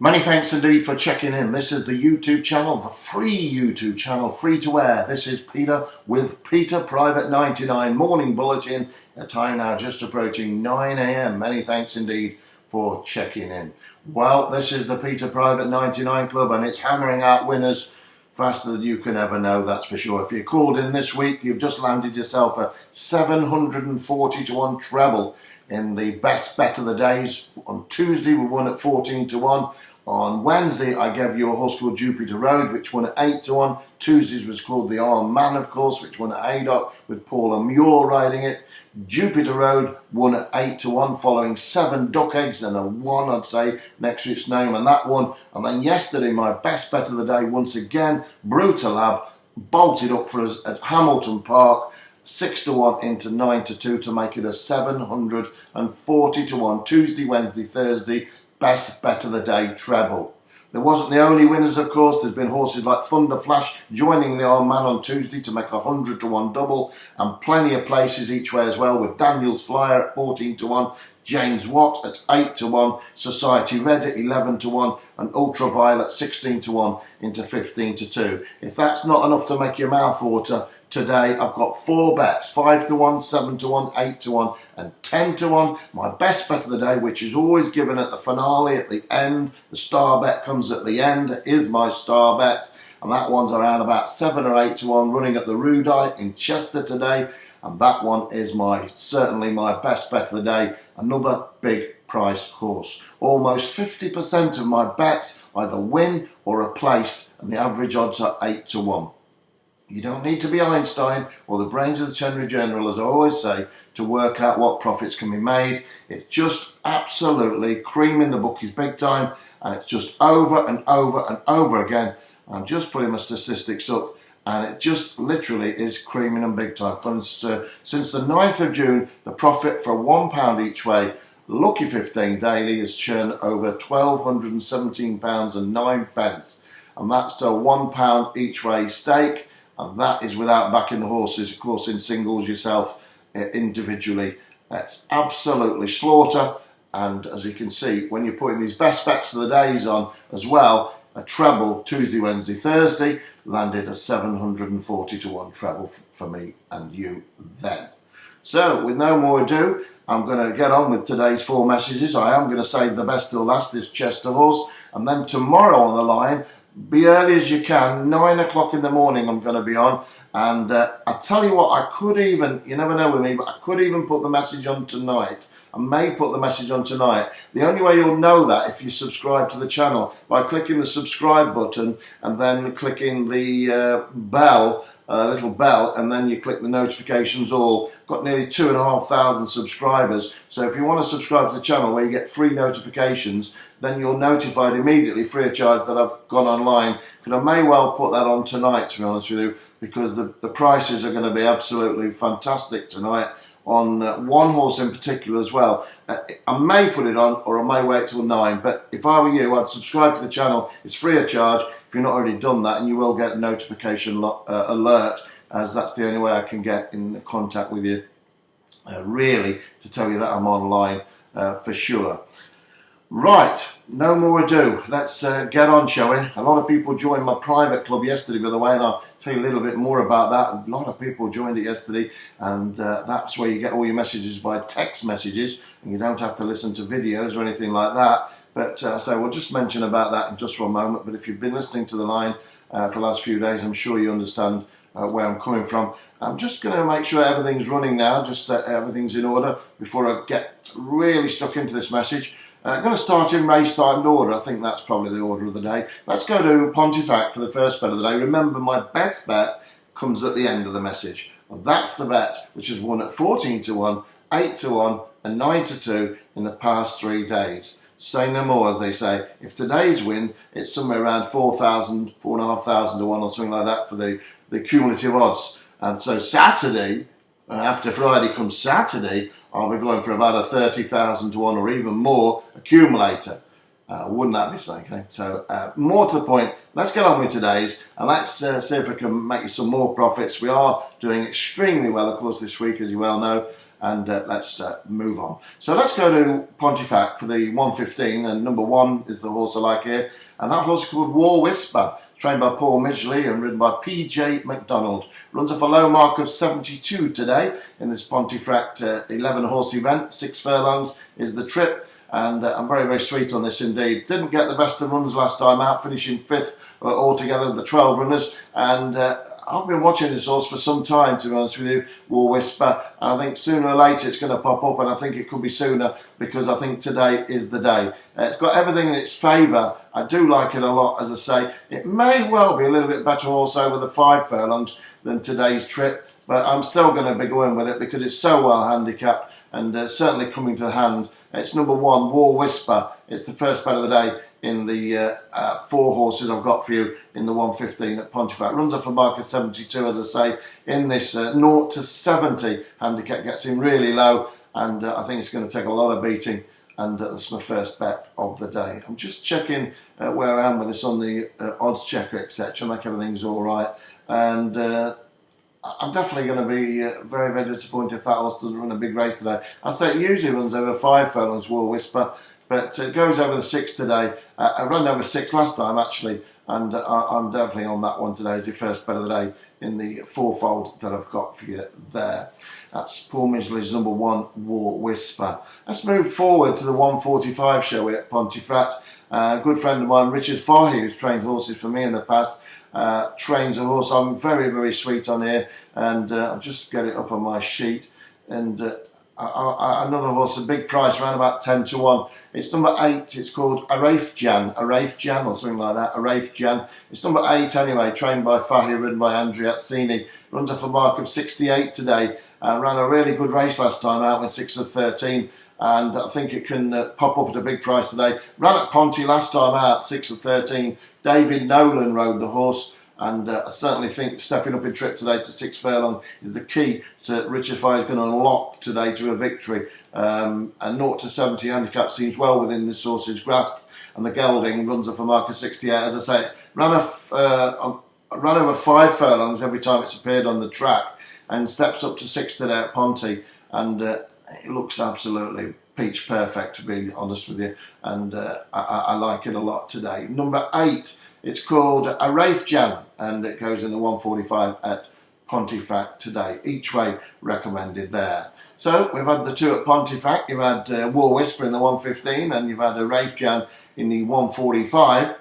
Many thanks indeed for checking in. This is the YouTube channel, the free YouTube channel, free to air. This is Peter with Peter Private 99 Morning Bulletin. The time now just approaching 9 AM. Many thanks indeed for checking in. Well, this is the Peter Private 99 Club and it's hammering out winners faster than you can ever know, that's for sure. If you called in this week, you've just landed yourself a 740 to 1 treble in the best bet of the days. On Tuesday, we won at 14 to 1. On Wednesday, I gave you a horse called Jupiter Road, which won at 8 to 1. Tuesday's was called the Armed Man, of course, which won at Haydock with Paula Muir riding it. Jupiter Road won at 8 to 1, following 7 duck eggs and a 1, I'd say, next to its name, and that one. And then yesterday, my best bet of the day, once again, Brutalab, bolted up for us at Hamilton Park, 6 to 1 into 9 to 2 to make it a 740 to 1. Tuesday, Wednesday, Thursday, best bet of the day treble. There wasn't the only winners, of course. There's been horses like Thunder Flash joining the Armed Man on Tuesday to make a 100 to 1 double, and plenty of places each way as well, with Daniel's Flyer at 14 to 1, James Watt at 8 to 1, Society Red at 11 to 1, and Ultraviolet 16 to 1 into 15 to 2. If that's not enough to make your mouth water, today I've got 4 bets, 5 to 1, 7 to 1, 8 to 1 and 10 to 1. My best bet of the day, which is always given at the finale at the end, the star bet comes at the end, is my star bet, and that one's around about 7 or 8 to 1 running at the Rudite in Chester today, and that one is certainly my best bet of the day. Another big price horse. Almost 50% of my bets either win or are placed, and the average odds are 8 to 1. You don't need to be Einstein or the brains of the Chenry General, as I always say, to work out what profits can be made. It's just absolutely creaming the bookies big time, and it's just over and over and over again. I'm just putting my statistics up, and it just literally is creaming them big time. Since the 9th of June, the profit for £1 each way, Lucky 15 daily, has churned over £1,217 and 9 pence, and that's to a £1 each way stake. And that is without backing the horses, of course, in singles yourself individually. That's absolutely slaughter. And as you can see, when you're putting these best bets of the days on as well, a treble Tuesday, Wednesday, Thursday landed a 740 to 1 treble for me and you then. So with no more ado, I'm going to get on with today's 4 messages. I am going to save the best till last, this Chester horse. And then tomorrow on the line, be early as you can, 9 o'clock in the morning I'm going to be on, and I tell you what, I could even, you never know with me, but I could even put the message on tonight. I may put the message on tonight. The only way you'll know that if you subscribe to the channel, by clicking the subscribe button and then clicking the bell, little bell, and then you click the notifications all. Got nearly 2,500 subscribers, so if you want to subscribe to the channel where you get free notifications, then you're notified immediately free of charge that I've gone online. But I may well put that on tonight, to be honest with you, because the prices are going to be absolutely fantastic tonight on one horse in particular as well. I may put it on, or I may wait till 9, but if I were you, I'd subscribe to the channel. It's free of charge if you've not already done that, and you will get a notification alert, as that's the only way I can get in contact with you, really, to tell you that I'm online for sure. Right, no more ado, let's get on, shall we? A lot of people joined my private club yesterday, by the way, and I'll tell you a little bit more about that. A lot of people joined it yesterday, and that's where you get all your messages by text messages, and you don't have to listen to videos or anything like that. But so we'll just mention about that in just one moment. But if you've been listening to the line for the last few days, I'm sure you understand where I'm coming from. I'm just going to make sure everything's running now, just everything's in order before I get really stuck into this message. I'm going to start in race-timed order. I think that's probably the order of the day. Let's go to Pontifac for the first bet of the day. Remember, my best bet comes at the end of the message. And that's the bet which has won at 14 to 1, 8 to 1 and 9 to 2 in the past 3 days. Say no more, as they say. If today's win, it's somewhere around 4,000, 4,500 to 1 or something like that for the cumulative odds. And so Saturday, after Friday comes Saturday, I'll be going for about a 30,000 to 1 or even more accumulator. Wouldn't that be something? So more to the point, let's get on with today's, and let's see if we can make you some more profits. We are doing extremely well, of course, this week, as you well know. and let's move on. So let's go to Pontefract for the 1:15, and number 1 is the horse I like here, and that horse is called War Whisper, trained by Paul Midgley and ridden by PJ McDonald. Runs off a low mark of 72 today in this Pontefract 11 horse event. 6 furlongs is the trip, and I'm very, very sweet on this indeed. Didn't get the best of runs last time out, finishing 5th altogether with the 12 runners, and I've been watching this horse for some time, to be honest with you, War Whisper, and I think sooner or later it's going to pop up, and I think it could be sooner, because I think today is the day. It's got everything in its favour. I do like it a lot, as I say. It may well be a little bit better horse over the 5 furlongs than today's trip, but I'm still going to be going with it because it's so well handicapped, and certainly coming to hand. It's number 1, War Whisper. It's the first bet of the day in the 4 horses I've got for you in the 1:15 at Pontefract. Runs off a mark of 72, as I say, in this 0 to 70 handicap. Gets in really low, and I think it's going to take a lot of beating, and that's my first bet of the day. I'm just checking where I am with this on the odds checker, etc. Make everything's all right, and I'm definitely going to be very, very disappointed if that horse doesn't run a big race today. I say it usually runs over 5 furlongs, War Whisper, but it goes over the 6 today. I ran over 6 last time, actually, and I'm definitely on that one today as the first bet of the day in the 4-fold that I've got for you there. That's Paul Midgley's number 1, War Whisper. Let's move forward to the 1:45 show here at Pontefract. A good friend of mine, Richard Fahey, who's trained horses for me in the past, trains a horse. I'm very, very sweet on here, and I'll just get it up on my sheet. And another horse, a big price, around about 10 to 1. It's number 8. It's called Araif Jan, or something like that. Araif Jan. It's number 8 anyway, trained by Fahey, ridden by Andriazzini. Runs off a mark of 68 today. Ran a really good race last time out with 6 of 13. And I think it can pop up at a big price today. Ran at Ponty last time out, 6 of 13. David Nolan rode the horse, and I certainly think stepping up in trip today to 6 furlong is the key to Richard Fahey's going to unlock today to a victory. And 0 to 70 handicap seems well within this horse's grasp, and the gelding runs off a mark of 68. As I say, it's ran over 5 furlongs every time it's appeared on the track, and steps up to 6 today at Ponty, and it looks absolutely peach perfect, to be honest with you, and I like it a lot today. Number 8, it's called Araif Jan, and it goes in the 1:45 at Pontefract today. Each way recommended there. So we've had the 2 at Pontefract. You've had War Whisper in the 1:15, and you've had Araif Jan in the 1:45.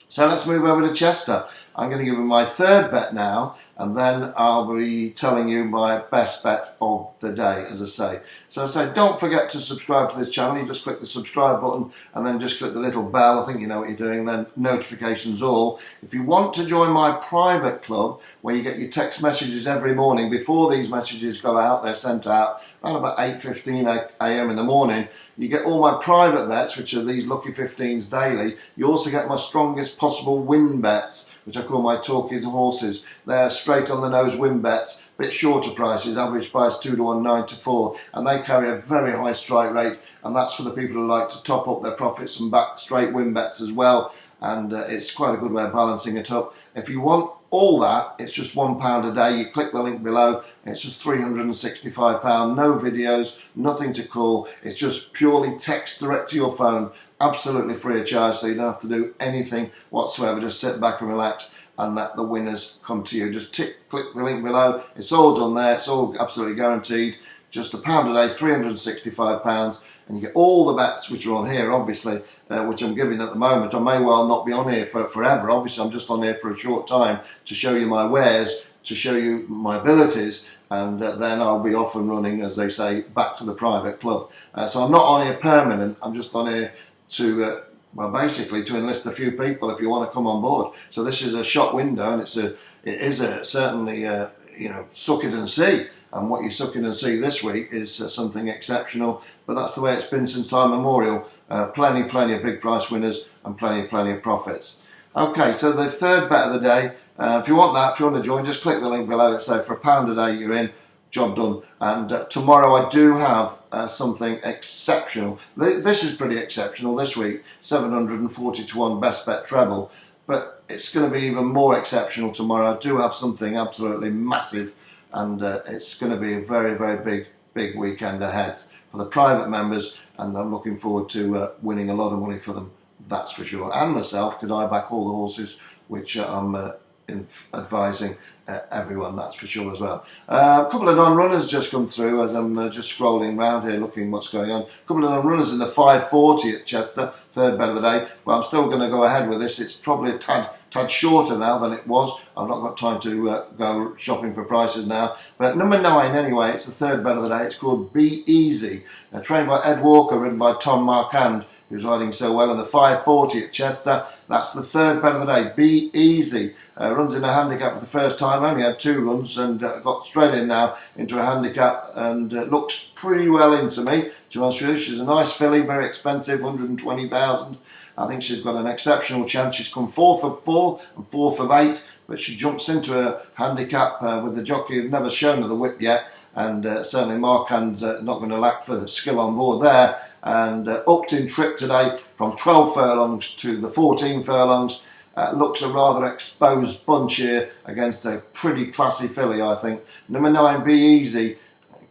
So let's move over to Chester. I'm going to give you my 3rd bet now, and then I'll be telling you my best bet of the day, as I say. So I say, don't forget to subscribe to this channel. You just click the subscribe button and then just click the little bell. I think you know what you're doing. Then notifications all. If you want to join my private club, where you get your text messages every morning before these messages go out, they're sent out around about 8:15 a.m. in the morning. You get all my private bets, which are these Lucky 15s daily. You also get my strongest possible win bets, which I call my talking horses. They're straight on the nose win bets, bit shorter prices, average price 2 to 1, 9 to 4, and they carry a very high strike rate, and that's for the people who like to top up their profits and back straight win bets as well, and it's quite a good way of balancing it up. If you want all that, it's just £1 a day. You click the link below, it's just £365. No videos, nothing to call. It's just purely text direct to your phone, absolutely free of charge, so you don't have to do anything whatsoever. Just sit back and relax and let the winners come to you. Just click the link below. It's all done there. It's all absolutely guaranteed. Just £1 a day, £365, and you get all the bets which are on here, obviously, which I'm giving at the moment. I may well not be on here for forever. Obviously, I'm just on here for a short time to show you my wares, to show you my abilities, and then I'll be off and running, as they say, back to the private club. So I'm not on here permanent. I'm just on here to, well, basically to enlist a few people if you want to come on board. So this is a shop window, and it is certainly, you know, suck it and see. And what you're sucking and see this week is something exceptional, but that's the way it's been since time immemorial. Plenty of big price winners and plenty of profits. Okay, so the 3rd bet of the day, if you want that, if you want to join, just click the link below. It says for £1 a day you're in, job done. And tomorrow I do have something exceptional. This is pretty exceptional this week, 740 to 1 best bet treble, but it's going to be even more exceptional tomorrow. I do have something absolutely massive, and it's going to be a very big big weekend ahead for the private members, and I'm looking forward to winning a lot of money for them, that's for sure. And myself, because I back all the horses which I'm advising everyone, that's for sure as well. A couple of non-runners just come through as I'm just scrolling around here looking what's going on. A couple of non-runners in the 540 at Chester, third bet of the day. Well, I'm still going to go ahead with this. It's probably a tad shorter now than it was. I've not got time to go shopping for prices now. But number 9 anyway, it's the third bet of the day. It's called Be Easy, trained by Ed Walker, ridden by Tom Marquand, who's riding so well in the 540 at Chester. That's the third bet of the day. Be Easy. Runs in a handicap for the first time, only had 2 runs and got straight in now into a handicap, and looks pretty well into me, to be honest with you. She's a nice filly, very expensive, 120,000. I think she's got an exceptional chance. She's come 4th of 4 and 4th of 8, but she jumps into a handicap with the jockey who'd never shown her the whip yet, and certainly Markhand's not going to lack for skill on board there. And upped in trip today from 12 furlongs to the 14 furlongs. Looks a rather exposed bunch here against a pretty classy filly, I think. Number 9, Be Easy,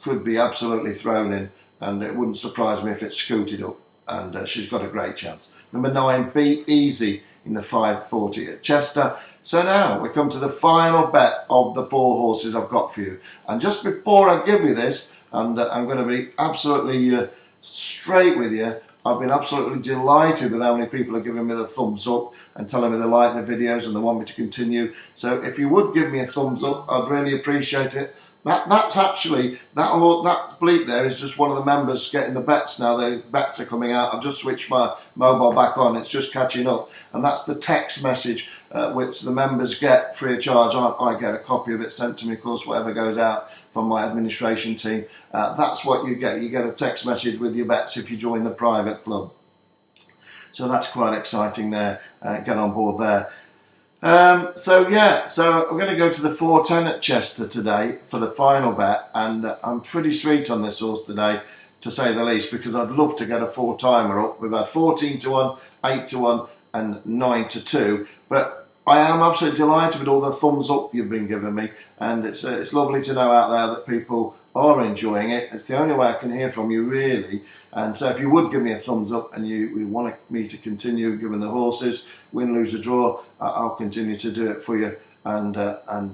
could be absolutely thrown in, and it wouldn't surprise me if it's scooted up, and she's got a great chance. Number 9, Be Easy in the 540 at Chester. So now we come to the final bet of the 4 horses I've got for you. And just before I give you this, and I'm going to be absolutely straight with you, I've been absolutely delighted with how many people are giving me the thumbs up and telling me they like the videos and they want me to continue. So if you would give me a thumbs up, I'd really appreciate it. That's actually, that bleep there is just one of the members getting the bets now. The bets are coming out. I've just switched my mobile back on. It's just catching up. And that's the text message which the members get free of charge. I get a copy of it sent to me, of course, whatever goes out from my administration team. That's what you get. You get a text message with your bets if you join the private club. So that's quite exciting there. Get on board there. So we're going to go to the 410 at Chester today for the final bet, and I'm pretty sweet on this horse today, to say the least, because I'd love to get a 4-timer up. We've had 14 to 1, 8 to 1 and 9 to 2, but I am absolutely delighted with all the thumbs up you've been giving me, and it's lovely to know out there that people are enjoying it. It's the only way I can hear from you, really. And so if you would give me a thumbs up and you want me to continue giving the horses, win, lose or draw, I'll continue to do it for you, and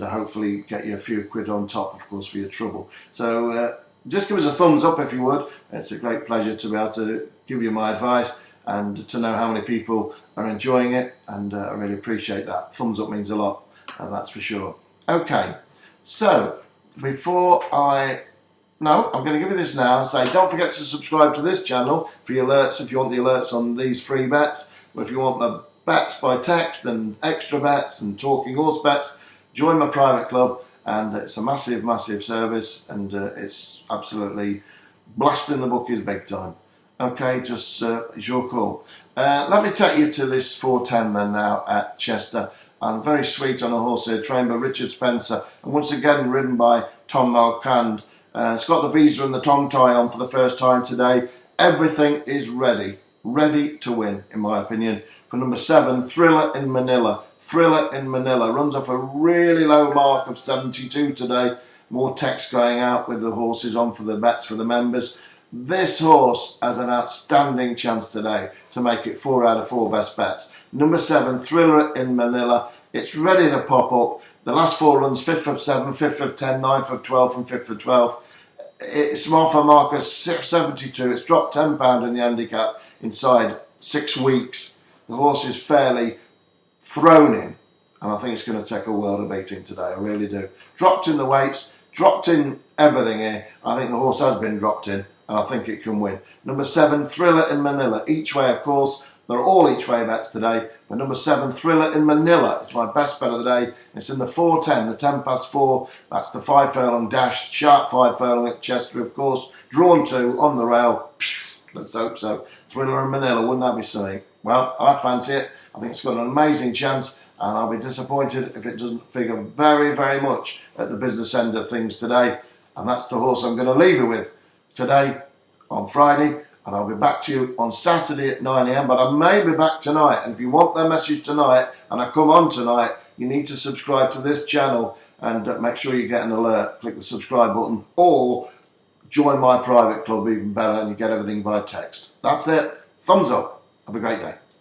hopefully get you a few quid on top, of course, for your trouble. So just give us a thumbs up if you would. It's a great pleasure to be able to give you my advice and to know how many people are enjoying it, and I really appreciate that. Thumbs up means a lot, that's for sure. Okay, so before I'm going to give you this now and say, don't forget to subscribe to this channel for your alerts if you want the alerts on these free bets. But if you want the bets by text and extra bets and talking horse bets, join my private club, and it's a massive, massive service, and it's absolutely blasting the bookies big time. Okay, just it's your call. Let me take you to this 410 then now at Chester. I'm very sweet on a horse here, trained by Richard Spencer, and once again ridden by Tom Marquand. It's got the visa and the tongue tie on for the first time today. Everything is ready to win, in my opinion. For number 7, Thriller in Manila. Thriller in Manila runs off a really low mark of 72 today. More text going out with the horses on for the bets for the members. This horse has an outstanding chance today to make it 4 out of 4 best bets. Number 7, Thriller in Manila. It's ready to pop up. The last 4 runs, 5th of 7, 5th of 10, 9th of 12 and 5th of 12. It's off a mark of 72. It's dropped £10 in the handicap inside 6 weeks. The horse is fairly thrown in, and I think it's going to take a world of beating today. I really do. Dropped in the weights, dropped in everything here. I think the horse has been dropped in, and I think it can win. Number 7, Thriller in Manila. Each way, of course. They're all each way bets today, but number 7, Thriller in Manila, is my best bet of the day. It's in the 410, the 10 past 4. That's the 5 furlong dash, sharp 5 furlong at Chester, of course. Drawn 2 on the rail. Let's hope so. Thriller in Manila, wouldn't that be something? Well, I fancy it. I think it's got an amazing chance, and I'll be disappointed if it doesn't figure very, very much at the business end of things today. And that's the horse I'm going to leave you with today on Friday. And I'll be back to you on Saturday at 9 AM, but I may be back tonight. And if you want their message tonight, and I come on tonight, you need to subscribe to this channel and make sure you get an alert. Click the subscribe button, or join my private club even better, and you get everything by text. That's it. Thumbs up. Have a great day.